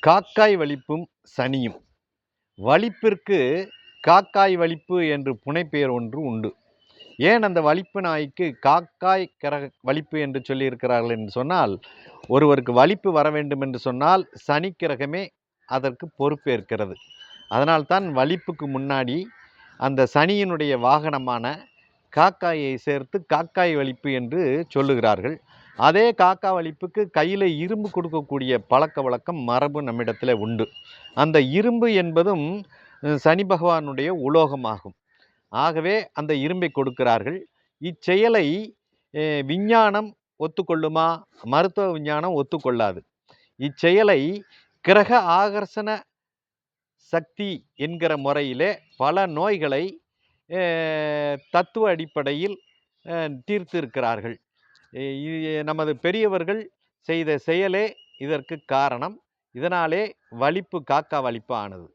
காக்காய் வலிப்பும் சனியும். வலிப்பிற்கு காக்காய் வலிப்பு என்று புனைப்பெயர் ஒன்று உண்டு. ஏன் அந்த வலிப்பு நாய்க்கு காக்காய் வலிப்பு என்று சொல்லியிருக்கிறார்கள் என்று சொன்னால், ஒருவருக்கு வலிப்பு வர வேண்டும் என்று சொன்னால் சனி கிரகமே அதற்கு பொறுப்பேற்கிறது. அதனால்தான் வலிப்புக்கு முன்னாடி அந்த சனியினுடைய வாகனமான காக்காயை சேர்த்து காக்காய் வலிப்பு என்று சொல்லுகிறார்கள். அதே காக்கா வலிப்புக்கு கையில் இரும்பு கொடுக்கக்கூடிய பழக்க வழக்கம் மரபு நம்மிடத்தில் உண்டு. அந்த இரும்பு என்பதும் சனி பகவானுடைய உலோகமாகும். ஆகவே அந்த இரும்பை கொடுக்கிறார்கள். இச்செயலை விஞ்ஞானம் ஒத்துக்கொள்ளுமா? மருத்துவ விஞ்ஞானம் ஒத்துக்கொள்ளாது. இச்செயலை கிரக ஆகர்ஷண சக்தி என்கிற முறையிலே பல நோய்களை தத்துவ அடிப்படையில் தீர்த்திருக்கிறார்கள். நமது பெரியவர்கள் செய்த செயலே இதற்கு காரணம். இதனாலே வலிப்பு காக்கா வலிப்பு ஆனது.